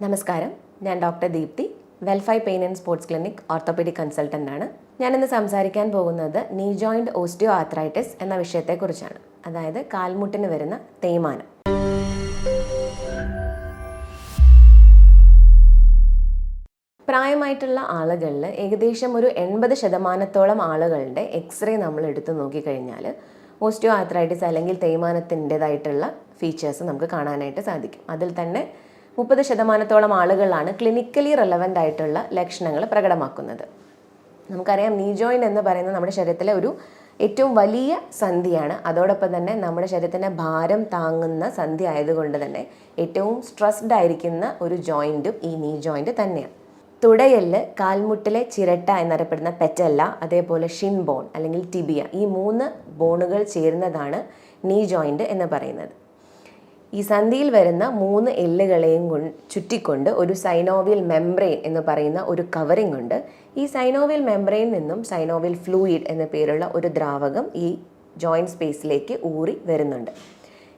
നമസ്കാരം, ഞാൻ ഡോക്ടർ ദീപ്തി, വെൽഫൈ pain and sports clinic orthopaedic consultant ആണ്. ഞാനിന്ന് സംസാരിക്കാൻ പോകുന്നത് നീ ജോയിൻറ്റ് ഓസ്റ്റിയോ ആർത്രൈറ്റിസ് എന്ന വിഷയത്തെക്കുറിച്ചാണ്. അതായത് കാൽമുട്ടിന് വരുന്ന തേയ്മാനം. പ്രായമായിട്ടുള്ള ആളുകളിൽ ഏകദേശം ഒരു 80% ആളുകളുടെ എക്സ്റേ നമ്മൾ എടുത്തു നോക്കിക്കഴിഞ്ഞാൽ ഓസ്റ്റിയോ ആർത്രൈറ്റിസ് അല്ലെങ്കിൽ തേയ്മാനത്തിൻ്റെതായിട്ടുള്ള ഫീച്ചേഴ്സ് നമുക്ക് കാണാനായിട്ട് സാധിക്കും. അതിൽ തന്നെ 30% ആളുകളാണ് ക്ലിനിക്കലി റെലവൻ്റ് ആയിട്ടുള്ള ലക്ഷണങ്ങൾ പ്രകടമാക്കുന്നത്. നമുക്കറിയാം, നീ ജോയിൻ്റ് എന്ന് പറയുന്നത് നമ്മുടെ ശരീരത്തിലെ ഒരു ഏറ്റവും വലിയ സന്ധിയാണ്. അതോടൊപ്പം തന്നെ നമ്മുടെ ശരീരത്തിൻ്റെ ഭാരം താങ്ങുന്ന സന്ധി ആയതുകൊണ്ട് തന്നെ ഏറ്റവും സ്ട്രെസ്ഡ് ആയിരിക്കുന്ന ഒരു ജോയിൻറ്റും ഈ നീ ജോയിൻറ്റ് തന്നെയാണ്. തുടയെല്ല്, കാൽമുട്ടിലെ ചിരട്ട എന്നറിയപ്പെടുന്ന പെറ്റല്ല, അതേപോലെ ഷിൻ ബോൺ അല്ലെങ്കിൽ ടിബിയ, ഈ 3 ബോണുകൾ ചേരുന്നതാണ് നീ ജോയിൻറ്റ് എന്ന് പറയുന്നത്. ഈ സന്ധിയിൽ വരുന്ന 3 എല്ലുകളെയും ചുറ്റിക്കൊണ്ട് ഒരു സൈനോവിയൽ മെംബ്രെയിൻ എന്ന് പറയുന്ന ഒരു കവറിംഗ് ഉണ്ട്. ഈ സൈനോവിയൽ മെംബ്രെയിനിൽ നിന്നും സൈനോവിയൽ ഫ്ലൂയിഡ് എന്ന പേരുള്ള ഒരു ദ്രാവകം ഈ ജോയിൻറ്റ് സ്പേസിലേക്ക് ഊറി വരുന്നുണ്ട്.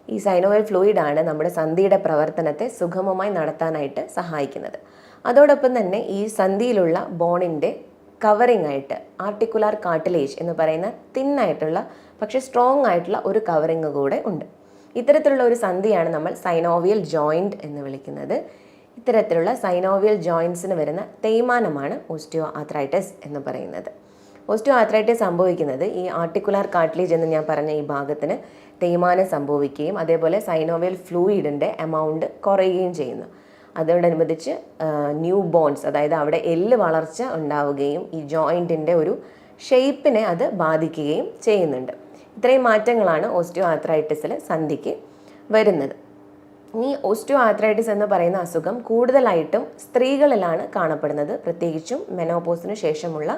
ഈ സൈനോവിയൽ ഫ്ലൂയിഡാണ് നമ്മുടെ സന്ധിയുടെ പ്രവർത്തനത്തെ സുഗമമായി നടത്താനായിട്ട് സഹായിക്കുന്നത്. അതോടൊപ്പം തന്നെ ഈ സന്ധിയിലുള്ള ബോണിൻ്റെ കവറിംഗ് ആയിട്ട് ആർട്ടിക്കുലാർ കാർട്ടിലേജ് എന്ന് പറയുന്ന തിന്നായിട്ടുള്ള പക്ഷേ സ്ട്രോങ് ആയിട്ടുള്ള ഒരു കവറിങ് കൂടെ ഉണ്ട്. ഇത്തരത്തിലുള്ള ഒരു സന്ധിയാണ് നമ്മൾ സൈനോവിയൽ ജോയിൻറ്റ് എന്ന് വിളിക്കുന്നത്. ഇത്തരത്തിലുള്ള സൈനോവിയൽ ജോയിൻറ്റ്സിന് വരുന്ന തേയ്മാനമാണ് ഓസ്റ്റിയോ ആർത്രൈറ്റിസ് എന്ന് പറയുന്നത്. ഓസ്റ്റിയോ ആർത്രൈറ്റിസ് സംഭവിക്കുന്നത് ഈ ആർട്ടിക്കുലാർ കാർട്ടിലേജ് എന്ന് ഞാൻ പറഞ്ഞ ഈ ഭാഗത്തിന് തേയ്മാനം സംഭവിക്കുകയും അതേപോലെ സൈനോവിയൽ ഫ്ലൂയിഡിൻ്റെ എമൗണ്ട് കുറയുകയും ചെയ്യുന്നു. അതോടനുബന്ധിച്ച് ന്യൂ ബോൺസ്, അതായത് അവിടെ എല്ല് വളർച്ച ഉണ്ടാവുകയും ഈ ജോയിൻറ്റിൻ്റെ ഒരു ഷേപ്പിനെ അത് ബാധിക്കുകയും ചെയ്യുന്നുണ്ട്. ഇത്രയും മാറ്റങ്ങളാണ് ഓസ്റ്റിയോ ആർത്രൈറ്റിസിൽ സന്ധിക്ക് വരുന്നത്. ഈ ഓസ്റ്റിയോ ആർത്രൈറ്റിസ് എന്ന് പറയുന്ന അസുഖം കൂടുതലായിട്ടും സ്ത്രീകളിലാണ് കാണപ്പെടുന്നത്. പ്രത്യേകിച്ചും മെനോപോസിന് ശേഷമുള്ള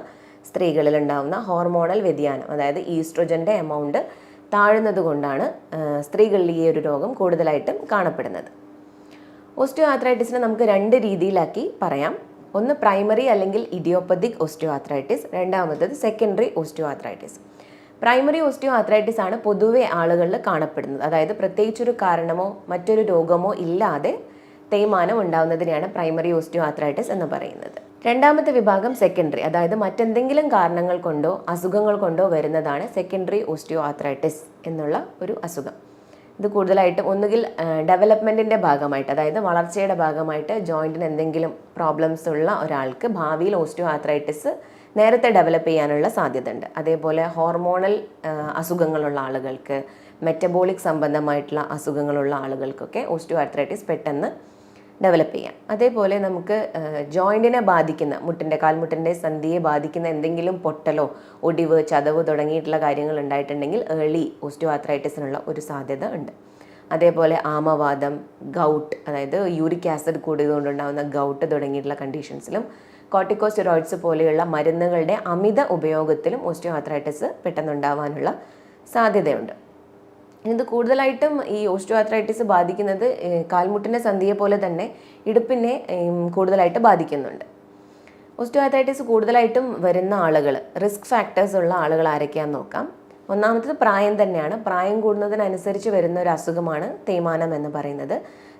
സ്ത്രീകളിൽ ഉണ്ടാകുന്ന ഹോർമോണൽ വ്യതിയാനം, അതായത് ഈസ്ട്രോജൻ്റെ എമൗണ്ട് താഴുന്നത് കൊണ്ടാണ് സ്ത്രീകളിൽ ഈ ഒരു രോഗം കൂടുതലായിട്ടും കാണപ്പെടുന്നത്. ഓസ്റ്റിയോ ആർത്രൈറ്റിസിനെ നമുക്ക് 2 രീതിയിലാക്കി പറയാം. ഒന്ന് പ്രൈമറി അല്ലെങ്കിൽ ഇഡിയോപ്പതിക് ഓസ്റ്റിയോ ആർത്രൈറ്റിസ്, രണ്ടാമത്തത് secondary osteo arthritis. Primary osteo arthritis ആണ് പൊതുവെ ആളുകളിൽ കാണപ്പെടുന്നത്. അതായത് പ്രത്യേകിച്ചൊരു കാരണമോ മറ്റൊരു രോഗമോ ഇല്ലാതെ തേയ്മാനം ഉണ്ടാകുന്നതിനെയാണ് പ്രൈമറി ഓസ്റ്റിയോ ആർത്രൈറ്റിസ് എന്ന് പറയുന്നത്. രണ്ടാമത്തെ വിഭാഗം സെക്കൻഡറി, അതായത് മറ്റെന്തെങ്കിലും കാരണങ്ങൾ കൊണ്ടോ അസുഖങ്ങൾ കൊണ്ടോ വരുന്നതാണ് സെക്കൻഡറി ഓസ്റ്റിയോ ആർത്രൈറ്റിസ് എന്നുള്ള ഒരു അസുഖം. ഇത് കൂടുതലായിട്ടും ഒന്നുകിൽ ഡെവലപ്മെൻറ്റിൻ്റെ ഭാഗമായിട്ട്, അതായത് വളർച്ചയുടെ ഭാഗമായിട്ട് ജോയിൻറ്റിന് എന്തെങ്കിലും പ്രോബ്ലംസ് ഉള്ള ഒരാൾക്ക് ഭാവിയിൽ ഓസ്റ്റിയോ ആർത്രൈറ്റിസ് നേരത്തെ ഡെവലപ്പ് ചെയ്യാനുള്ള സാധ്യത ഉണ്ട്. അതേപോലെ ഹോർമോണൽ അസുഖങ്ങളുള്ള ആളുകൾക്ക്, മെറ്റബോളിക് സംബന്ധമായിട്ടുള്ള അസുഖങ്ങളുള്ള ആളുകൾക്കൊക്കെ ഓസ്റ്റിയോ ആർത്രൈറ്റിസ് പെട്ടെന്ന് ഡെവലപ്പ് ചെയ്യാം. അതേപോലെ നമുക്ക് ജോയിൻറ്റിനെ ബാധിക്കുന്ന കാൽമുട്ടിൻ്റെ സന്ധിയെ ബാധിക്കുന്ന എന്തെങ്കിലും പൊട്ടലോ ഒടിവ്, ചതവ് തുടങ്ങിയിട്ടുള്ള കാര്യങ്ങൾ ഉണ്ടായിട്ടുണ്ടെങ്കിൽ ഏർലി ഓസ്റ്റിയോ ആർത്രൈറ്റിസിനുള്ള ഒരു സാധ്യത ഉണ്ട്. അതേപോലെ ആമവാദം, ഗൗട്ട്, അതായത് യൂറിക് ആസിഡ് കൂടിയതുകൊണ്ടുണ്ടാകുന്ന ഗൗട്ട് തുടങ്ങിയിട്ടുള്ള കണ്ടീഷൻസിലും കോർട്ടിക്കോസ്റ്റെറോയിഡ്സ് പോലെയുള്ള മരുന്നുകളുടെ അമിത ഉപയോഗത്തിലും ഓസ്റ്റിയോ ആർത്രൈറ്റിസ് പെട്ടെന്നുണ്ടാവാനുള്ള സാധ്യതയുണ്ട്. ഇത് കൂടുതലായിട്ടും ഈ ഓസ്റ്റിയോ ആർത്രൈറ്റിസ് ബാധിക്കുന്നത് കാൽമുട്ടിൻ്റെ സന്ധിയെ പോലെ തന്നെ ഇടുപ്പിനെ കൂടുതലായിട്ട് ബാധിക്കുന്നുണ്ട്. ഓസ്റ്റിയോ ആർത്രൈറ്റിസ് കൂടുതലായിട്ടും വരുന്ന ആളുകൾ, റിസ്ക് ഫാക്ടേഴ്സ് ഉള്ള ആളുകൾ ആരൊക്കെയാണെന്ന് നോക്കാം. ഒന്നാമത്തത് പ്രായം തന്നെയാണ്. പ്രായം കൂടുന്നതിനനുസരിച്ച് വരുന്ന ഒരു അസുഖമാണ് തേയ്മാനം എന്ന് പറയുന്നത്.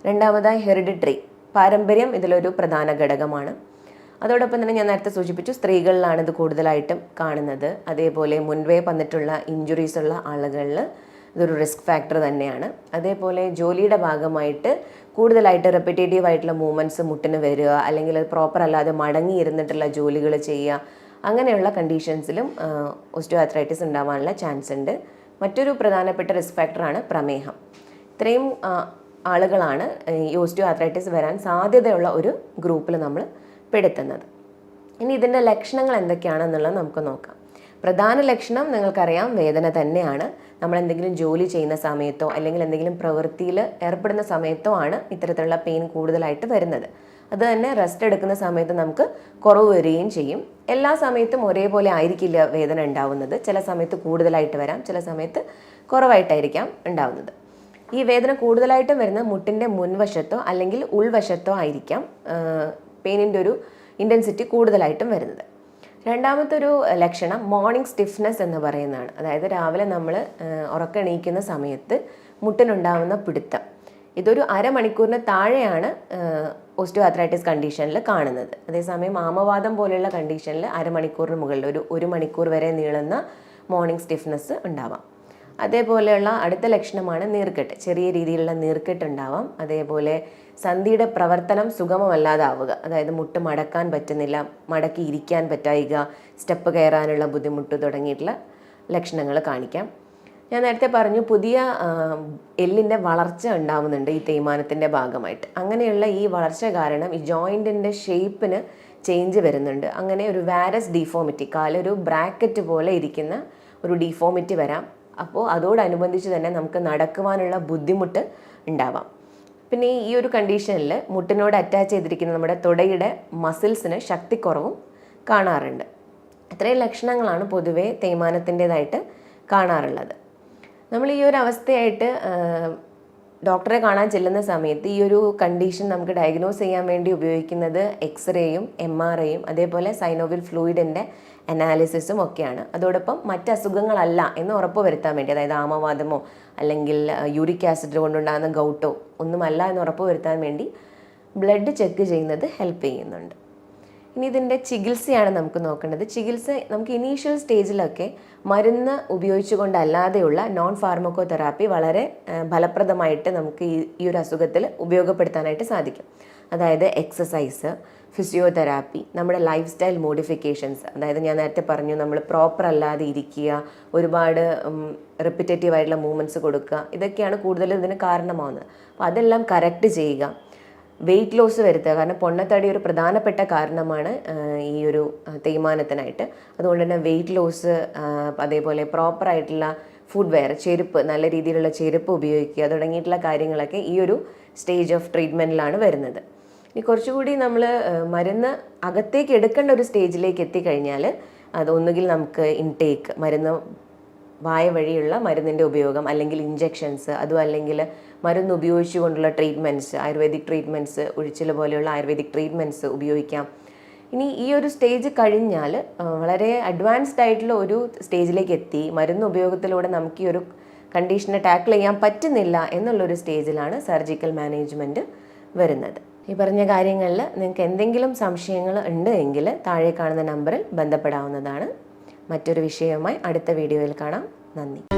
രണ്ടാമതായി ഹെറിഡിറ്ററി, പാരമ്പര്യം ഇതിലൊരു പ്രധാന ഘടകമാണ്. അതോടൊപ്പം തന്നെ ഞാൻ നേരത്തെ സൂചിപ്പിച്ചു, സ്ത്രീകളിലാണ് ഇത് കൂടുതലായിട്ടും കാണുന്നത്. അതേപോലെ മുൻപേ വന്നിട്ടുള്ള ഇഞ്ചുറീസ് ഉള്ള ആളുകളിൽ ഇതൊരു റിസ്ക് ഫാക്ടർ തന്നെയാണ്. അതേപോലെ ജോലിയുടെ ഭാഗമായിട്ട് കൂടുതലായിട്ട് റെപ്പിറ്റേറ്റീവ് ആയിട്ടുള്ള മൂവ്മെൻറ്റ്സ് മുട്ടിന് വരിക, അല്ലെങ്കിൽ അത് പ്രോപ്പർ അല്ലാതെ മടങ്ങിയിരുന്നിട്ടുള്ള ജോലികൾ ചെയ്യുക, അങ്ങനെയുള്ള കണ്ടീഷൻസിലും ഓസ്റ്റിയോ ആർത്രൈറ്റിസ് ഉണ്ടാവാനുള്ള ചാൻസ് ഉണ്ട്. മറ്റൊരു പ്രധാനപ്പെട്ട റിസ്ക് ഫാക്ടറാണ് പ്രമേഹം. ഇത്രയും ആളുകളാണ് ഈ ഓസ്റ്റിയോ ആർത്രൈറ്റിസ് വരാൻ സാധ്യതയുള്ള ഒരു ഗ്രൂപ്പിൽ നമ്മൾ പെടുത്തുന്നത്. ഇനി ഇതിൻ്റെ ലക്ഷണങ്ങൾ എന്തൊക്കെയാണെന്നുള്ളത് നമുക്ക് നോക്കാം. പ്രധാന ലക്ഷണം നിങ്ങൾക്കറിയാം, വേദന തന്നെയാണ്. നമ്മൾ എന്തെങ്കിലും ജോലി ചെയ്യുന്ന സമയത്തോ അല്ലെങ്കിൽ എന്തെങ്കിലും പ്രവൃത്തിയിൽ ഏർപ്പെടുന്ന സമയത്തോ ആണ് ഇത്തരത്തിലുള്ള പെയിൻ കൂടുതലായിട്ട് വരുന്നത്. അത് തന്നെ റെസ്റ്റ് എടുക്കുന്ന സമയത്ത് നമുക്ക് കുറവ് വരികയും ചെയ്യും. എല്ലാ സമയത്തും ഒരേപോലെ ആയിരിക്കില്ല വേദന ഉണ്ടാവുന്നത്. ചില സമയത്ത് കൂടുതലായിട്ട് വരാം, ചില സമയത്ത് കുറവായിട്ടായിരിക്കാം ഉണ്ടാവുന്നത്. ഈ വേദന കൂടുതലായിട്ടും വരുന്നത് മുട്ടിൻ്റെ മുൻവശത്തോ അല്ലെങ്കിൽ ഉൾവശത്തോ ആയിരിക്കാം പെയിനിൻ്റെ ഒരു ഇൻറ്റൻസിറ്റി കൂടുതലായിട്ടും വരുന്നത്. രണ്ടാമത്തെ ഒരു ലക്ഷണം മോർണിംഗ് സ്റ്റിഫ്നെസ് എന്ന് പറയുന്നതാണ്. അതായത് രാവിലെ നമ്മൾ ഉറക്കണീക്കുന്ന സമയത്ത് മുട്ടിനുണ്ടാവുന്ന പിടുത്തം. ഇതൊരു അരമണിക്കൂറിന് താഴെയാണ് ഓസ്റ്റിയോ ആർത്രൈറ്റിസ് കണ്ടീഷനിൽ കാണുന്നത്. അതേസമയം ആമവാദം പോലെയുള്ള കണ്ടീഷനിൽ അരമണിക്കൂറിന് മുകളിൽ ഒരു മണിക്കൂർ വരെ നീളുന്ന മോർണിംഗ് സ്റ്റിഫ്നെസ് ഉണ്ടാവാം. അതേപോലെയുള്ള അടുത്ത ലക്ഷണമാണ് നീർക്കെട്ട്. ചെറിയ രീതിയിലുള്ള നീർക്കെട്ട് ഉണ്ടാവാം. അതേപോലെ സന്ധിയുടെ പ്രവർത്തനം സുഗമമല്ലാതാവുക, അതായത് മുട്ട് മടക്കാൻ പറ്റുന്നില്ല, മടക്കി ഇരിക്കാൻ പറ്റായിക, സ്റ്റെപ്പ് കയറാനുള്ള ബുദ്ധിമുട്ട് തുടങ്ങിയിട്ടുള്ള ലക്ഷണങ്ങൾ കാണിക്കാം. ഞാൻ നേരത്തെ പറഞ്ഞു പുതിയ എല്ലിൻ്റെ വളർച്ച ഉണ്ടാവുന്നുണ്ട് ഈ തേയ്മാനത്തിൻ്റെ ഭാഗമായിട്ട്. അങ്ങനെയുള്ള ഈ വളർച്ച കാരണം ഈ ജോയിൻറ്റിൻ്റെ ഷേപ്പിന് ചേഞ്ച് വരുന്നുണ്ട്. അങ്ങനെ ഒരു വാരസ് ഡീഫോമിറ്റി, കാലൊരു ബ്രാക്കറ്റ് പോലെ ഇരിക്കുന്ന ഒരു ഡീഫോമിറ്റി വരാം. അപ്പോൾ അതോടനുബന്ധിച്ച് തന്നെ നമുക്ക് നടക്കുവാനുള്ള ബുദ്ധിമുട്ട് ഉണ്ടാവാം. പിന്നെ ഈ ഒരു കണ്ടീഷനിൽ മുട്ടിനോട് അറ്റാച്ച് ചെയ്തിരിക്കുന്ന നമ്മുടെ തുടയുടെ മസിൽസിന് ശക്തിക്കുറവും കാണാറുണ്ട്. ഇത്രയും ലക്ഷണങ്ങളാണ് പൊതുവേ തേയ്മാനത്തിൻ്റെതായിട്ട് കാണാറുള്ളത്. നമ്മൾ ഈ ഒരു അവസ്ഥയായിട്ട് ഡോക്ടറെ കാണാൻ ചെല്ലുന്ന സമയത്ത് ഈ ഒരു കണ്ടീഷൻ നമുക്ക് ഡയഗ്നോസ് ചെയ്യാൻ വേണ്ടി ഉപയോഗിക്കുന്നത് എക്സ്റേയും MRIയും അതേപോലെ സൈനോവിൽ ഫ്ലൂയിഡിൻ്റെ അനാലിസിസും ഒക്കെയാണ്. അതോടൊപ്പം മറ്റ് അസുഖങ്ങളല്ല എന്ന് ഉറപ്പ് വരുത്താൻ വേണ്ടി, അതായത് ആമവാദമോ അല്ലെങ്കിൽ യൂറിക് ആസിഡ് കൊണ്ടുണ്ടാകുന്ന ഗൗട്ടോ ഒന്നുമല്ല എന്ന് ഉറപ്പ് വരുത്താൻ വേണ്ടി ബ്ലഡ് ചെക്ക് ചെയ്യുന്നത് ഹെൽപ്പ് ചെയ്യുന്നുണ്ട്. ഇനി ഇതിൻ്റെ ചികിത്സയാണ് നമുക്ക് നോക്കേണ്ടത്. ചികിത്സ നമുക്ക് ഇനീഷ്യൽ സ്റ്റേജിലൊക്കെ മരുന്ന് ഉപയോഗിച്ചുകൊണ്ടല്ലാതെയുള്ള നോൺ ഫാർമക്കോ തെറാപ്പി വളരെ ഫലപ്രദമായിട്ട് നമുക്ക് ഈ ഒരു അസുഖത്തിൽ ഉപയോഗപ്പെടുത്താനായിട്ട് സാധിക്കും. അതായത് എക്സസൈസ്, ഫിസിയോതെറാപ്പി, നമ്മുടെ ലൈഫ് സ്റ്റൈൽ മോഡിഫിക്കേഷൻസ്, അതായത് ഞാൻ നേരത്തെ പറഞ്ഞു നമ്മൾ പ്രോപ്പർ അല്ലാതെ ഇരിക്കുക, ഒരുപാട് റിപ്പിറ്റേറ്റീവ് ആയിട്ടുള്ള മൂവ്മെൻറ്റ്സ് കൊടുക്കുക, ഇതൊക്കെയാണ് കൂടുതലും ഇതിന് കാരണമാവുന്നത്. അപ്പോൾ അതെല്ലാം കറക്റ്റ് ചെയ്യുക. വെയിറ്റ് ലോസ് വരുത്തുക, കാരണം പൊണ്ണത്തടി ഒരു പ്രധാനപ്പെട്ട കാരണമാണ് ഈ ഒരു തേയ്മാനത്തിനായിട്ട്. അതുകൊണ്ട് തന്നെ വെയിറ്റ് ലോസ്, അതേപോലെ പ്രോപ്പറായിട്ടുള്ള ഫുഡ് വെയർ, ചെരുപ്പ്, നല്ല രീതിയിലുള്ള ചെരുപ്പ് ഉപയോഗിക്കുക തുടങ്ങിയിട്ടുള്ള കാര്യങ്ങളൊക്കെ ഈ ഒരു സ്റ്റേജ് ഓഫ് ട്രീറ്റ്മെൻറ്റിലാണ് വരുന്നത്. ഇനി കുറച്ചുകൂടി നമ്മൾ മരുന്ന് അകത്തേക്ക് എടുക്കേണ്ട ഒരു സ്റ്റേജിലേക്ക് എത്തിക്കഴിഞ്ഞാൽ അത് ഒന്നുകിൽ നമുക്ക് ഇൻടേക്ക്, മരുന്ന് വായ വഴിയുള്ള മരുന്നിൻ്റെ ഉപയോഗം, അല്ലെങ്കിൽ ഇഞ്ചെക്ഷൻസ്, അതും അല്ലെങ്കിൽ മരുന്ന് ഉപയോഗിച്ചുകൊണ്ടുള്ള ട്രീറ്റ്മെൻറ്റ്സ്, ആയുർവേദിക് ട്രീറ്റ്മെൻറ്റ്സ്, ഒഴിച്ചിൽ പോലെയുള്ള ആയുർവേദിക് ട്രീറ്റ്മെൻറ്റ്സ് ഉപയോഗിക്കാം. ഇനി ഈ ഒരു സ്റ്റേജ് കഴിഞ്ഞാൽ വളരെ അഡ്വാൻസ്ഡ് ആയിട്ടുള്ള ഒരു സ്റ്റേജിലേക്ക് എത്തി മരുന്ന് ഉപയോഗത്തിലൂടെ നമുക്ക് ഈ ഒരു കണ്ടീഷനെ ടാക്കിൾ ചെയ്യാൻ പറ്റുന്നില്ല എന്നുള്ളൊരു സ്റ്റേജിലാണ് സർജിക്കൽ മാനേജ്മെൻറ്റ് വരുന്നത്. ഈ പറഞ്ഞ കാര്യങ്ങളിൽ നിങ്ങൾക്ക് എന്തെങ്കിലും സംശയങ്ങൾ ഉണ്ട് എങ്കിൽ താഴെ കാണുന്ന നമ്പറിൽ ബന്ധപ്പെടാവുന്നതാണ്. മറ്റൊരു വിഷയവുമായി അടുത്ത വീഡിയോയിൽ കാണാം. നന്ദി.